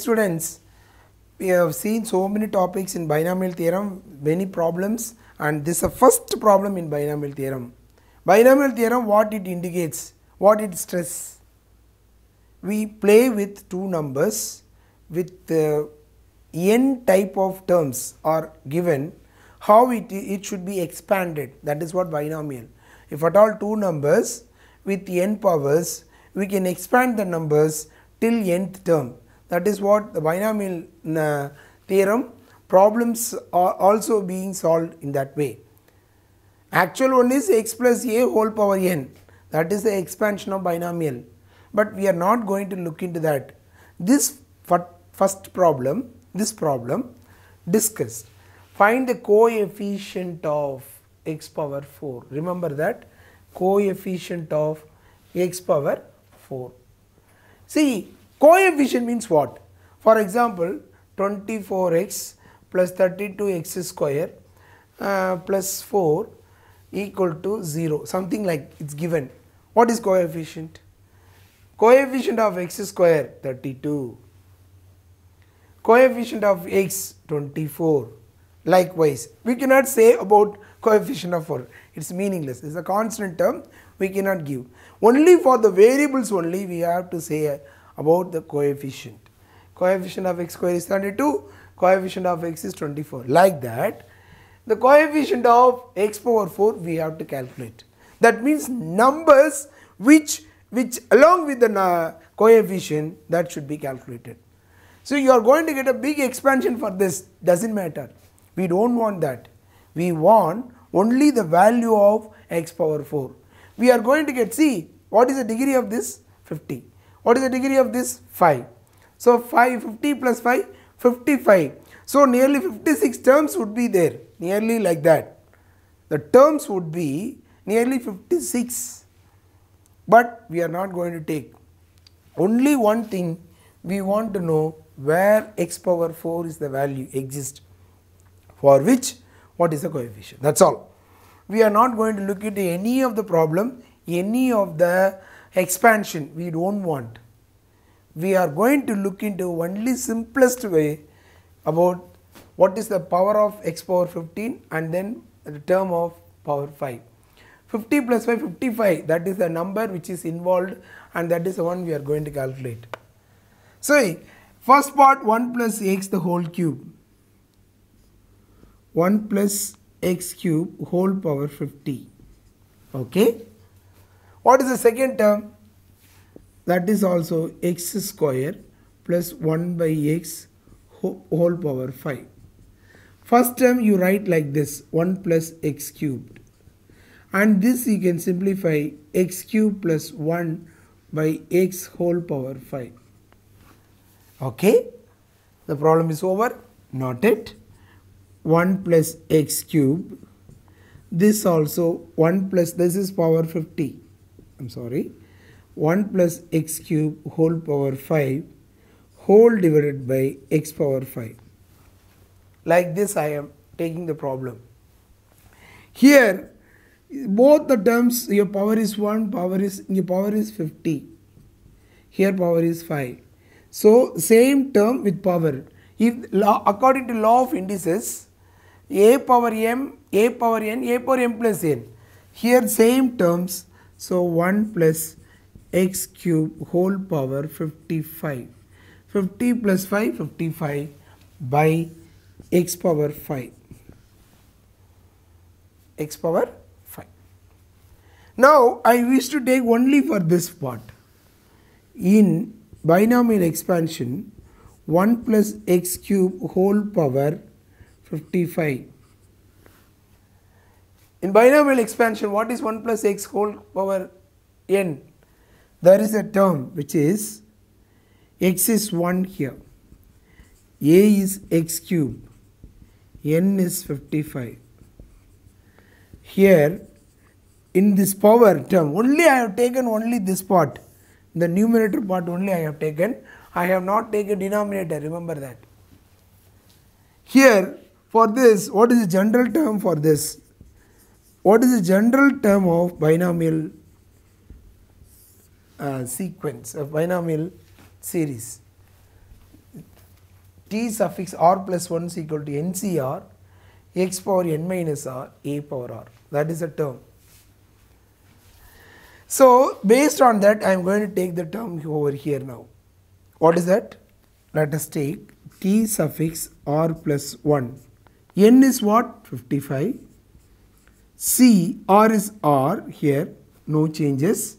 students, we have seen so many topics in binomial theorem, many problems, and this is the first problem in binomial theorem. Binomial theorem, what it indicates, what it stresses? We play with two numbers with n type of terms are given, how it should be expanded, that is what binomial. If at all two numbers with n powers, we can expand the numbers till nth term. That is what the binomial theorem problems are also being solved in that way. Actual one is x plus a whole power n, that is the expansion of binomial, but we are not going to look into that. This first problem, this problem discussed. Find the coefficient of x power 4. Remember that, coefficient of x power 4. See, coefficient means what? For example, 24x plus 32x square plus 4 equal to 0, something like it's given. What is coefficient? Coefficient of x square 32, coefficient of x 24. Likewise, we cannot say about coefficient of 4, it's meaningless, it's a constant term, we cannot give. Only for the variables only we have to say about the coefficient. Coefficient of x square is 32, coefficient of x is 24. Like that, the coefficient of x power 4 we have to calculate. That means numbers which along with the coefficient, that should be calculated. So you are going to get a big expansion for this, doesn't matter. We don't want that. We want only the value of x power 4. We are going to get, see, what is the degree of this? 50. What is the degree of this? 5. So 50 plus 5, 55. So nearly 56 terms would be there, nearly like that. The terms would be nearly 56. But we are not going to take. Only one thing we want to know, where x power 4 is the value exists, for which what is the coefficient, that's all. We are not going to look at any of the problem, any of the expansion, we don't want. We are going to look into only simplest way about what is the power of x power 15 and then the term of power 5. 50 plus 5, 55, that is the number which is involved, and that is the one we are going to calculate. So first part, 1 plus x the whole cube, 1 plus x cube whole power 50. Okay. What is the second term? That is also x square plus 1 by x whole power 5. First term you write like this, 1 plus x cubed, and this you can simplify, x cube plus 1 by x whole power 5. Okay, the problem is over? Not yet. 1 plus x cube, this also 1 plus, this is power 50, I'm sorry, 1 plus x cube whole power 5 whole divided by x power 5. Like this I am taking the problem. Here both the terms, your power is 1, your power is 50, here power is 5. So same term with power. If according to law of indices, a power m, a power n, a power m plus n. Here same terms, so 1 plus x cube whole power 55. 50 plus 5, 55 by x power 5. X power 5. Now I wish to take only for this part. In binomial expansion, 1 plus x cube whole power 55. In binomial expansion, what is 1 plus x whole power n? There is a term which is x is 1 here, a is x cube, n is 55. Here in this power term, only I have taken only this part, the numerator part only I have taken, I have not taken denominator, remember that. Here for this, what is the general term for this? What is the general term of binomial sequence, of binomial series? t suffix r plus 1 is equal to NCR x power n minus r a power r. That is a term. So based on that, I am going to take the term over here now. What is that? Let us take t suffix r plus 1. N is what? 55. C, r is r here, no changes.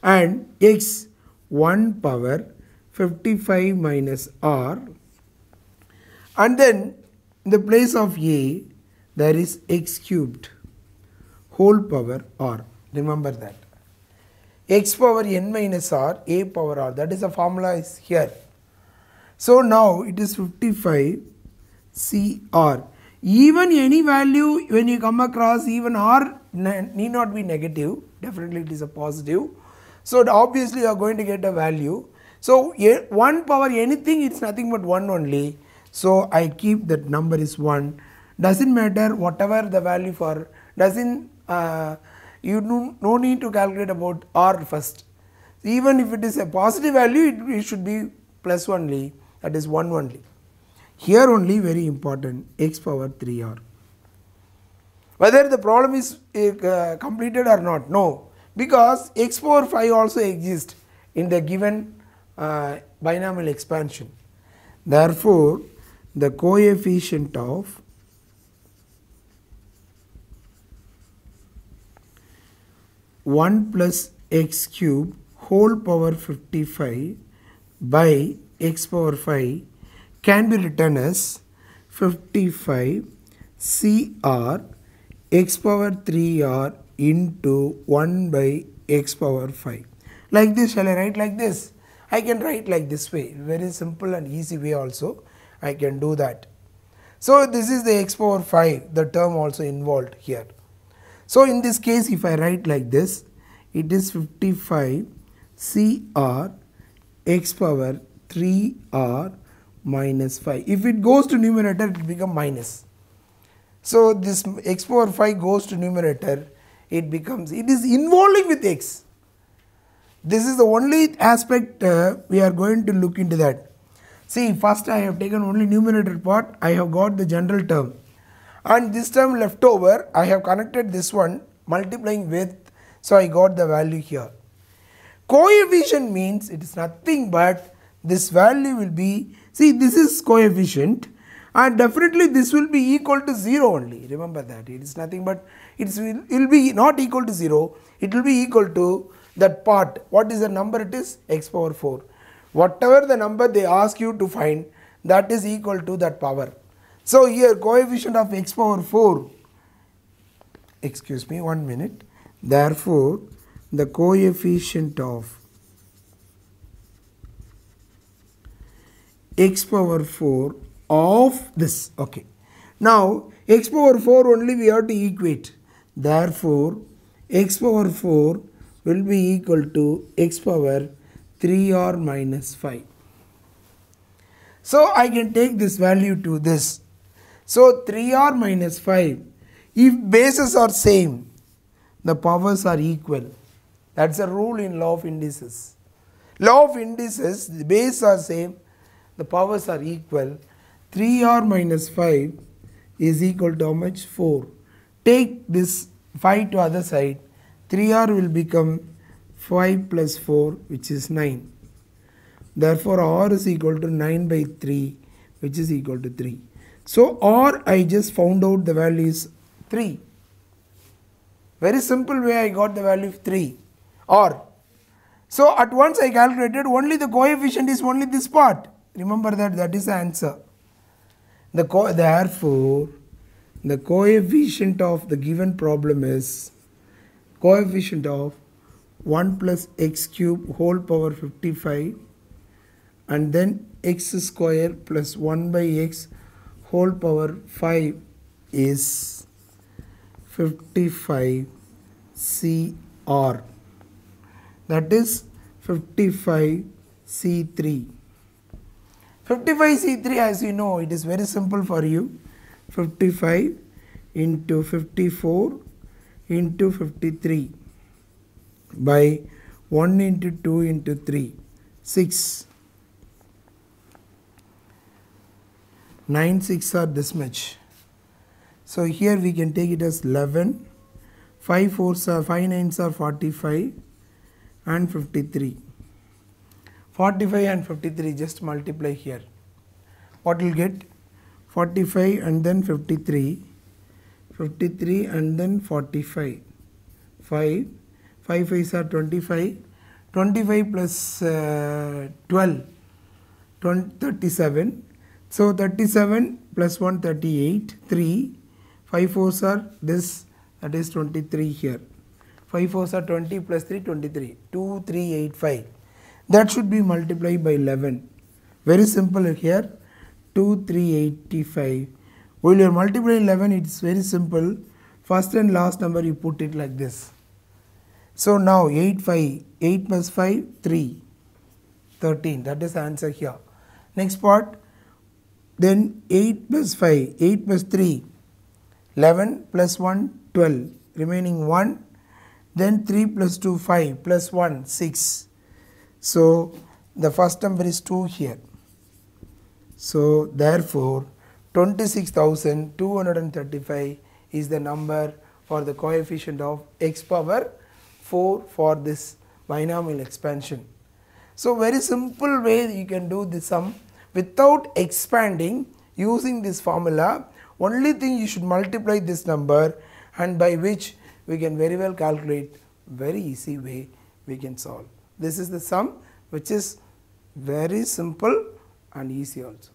And x 1 power 55 minus r. And then in the place of a, there is x cubed whole power r. Remember that. X power n minus r, a power r. That is the formula is here. So now it is 55 CR. Even any value when you come across, even r need not be negative. Definitely it is a positive. So obviously you are going to get a value. So 1 power anything, it's nothing but 1 only. So I keep that number is 1. Doesn't matter whatever the value for, doesn't you no need to calculate about r first. Even if it is a positive value, it should be plus only, that is 1 only. Here only very important, x power 3r. Whether the problem is completed or not, no, because x power 5 also exists in the given binomial expansion. Therefore, the coefficient of one plus x cube whole power 55 by x power 5 can be written as 55 CR x power 3R into 1 by x power 5. Like this, shall I write like this? I can write like this way, very simple and easy way also. I can do that. So this is the x power 5, the term also involved here. So in this case, if I write like this, it is 55 CR x power 3R minus 5. If it goes to numerator, it will become minus. So this x power 5 goes to numerator, it is involving with x. This is the only aspect we are going to look into that. See, first I have taken only numerator part, I have got the general term. And this term left over, I have connected this one multiplying with, so I got the value here. Coefficient means it is nothing but this value will be, see this is coefficient and definitely this will be equal to 0 only. Remember that, it is nothing but it will be not equal to 0, it will be equal to that part. What is the number? It is x power 4. Whatever the number they ask you to find, that is equal to that power. So here coefficient of x power 4, excuse me 1 minute, therefore the coefficient of x power 4 of this, okay. Now x power 4 only we have to equate, therefore x power 4 will be equal to x power 3r minus 5. So I can take this value to this. So 3r minus 5, if bases are same, the powers are equal. That's a rule in law of indices. Law of indices, the bases are same, the powers are equal. 3r minus 5 is equal to how much? 4. Take this 5 to other side, 3r will become 5 plus 4, which is 9. Therefore r is equal to 9 by 3, which is equal to 3. So r, I just found out the value is 3. Very simple way I got the value of 3 r. So at once I calculated only the coefficient is only this part. Remember that is the answer. Therefore the coefficient of the given problem is coefficient of 1 plus x cube whole power 55 and then x square plus 1 by x whole power 5 is 55 CR. That is 55 C3. 55 C3, as you know, it is very simple for you. 55 into 54 into 53 by 1 into 2 into 3, 6. 9 6 are this much. So here we can take it as 11, 5 4s are 5 9s are 45 and 53. 45 and 53 just multiply here. What will get? 45 and then 53, 53 and then 45. 5 5s are 25, 25 plus 12, 37. So 37 plus 1 38, 3, 5 4s are this, that is 23 here. 5 4s are 20 plus 3 23, 2 3 8 5. That should be multiplied by 11. Very simple here. 2 3 85. While you are multiplying 11, it is very simple. First and last number you put it like this. So now 8 plus 5 3, 13. That is the answer here. Next part. Then 8 plus 5, 8 plus 3, 11 plus 1 12, remaining 1. Then 3 plus 2 5 plus 1 6. So the first number is 2 here. So therefore 26,235 is the number for the coefficient of x power 4 for this binomial expansion. So very simple way you can do this sum without expanding using this formula. Only thing you should multiply this number, and by which we can very well calculate. Very easy way we can solve. This is the sum which is very simple and easy also.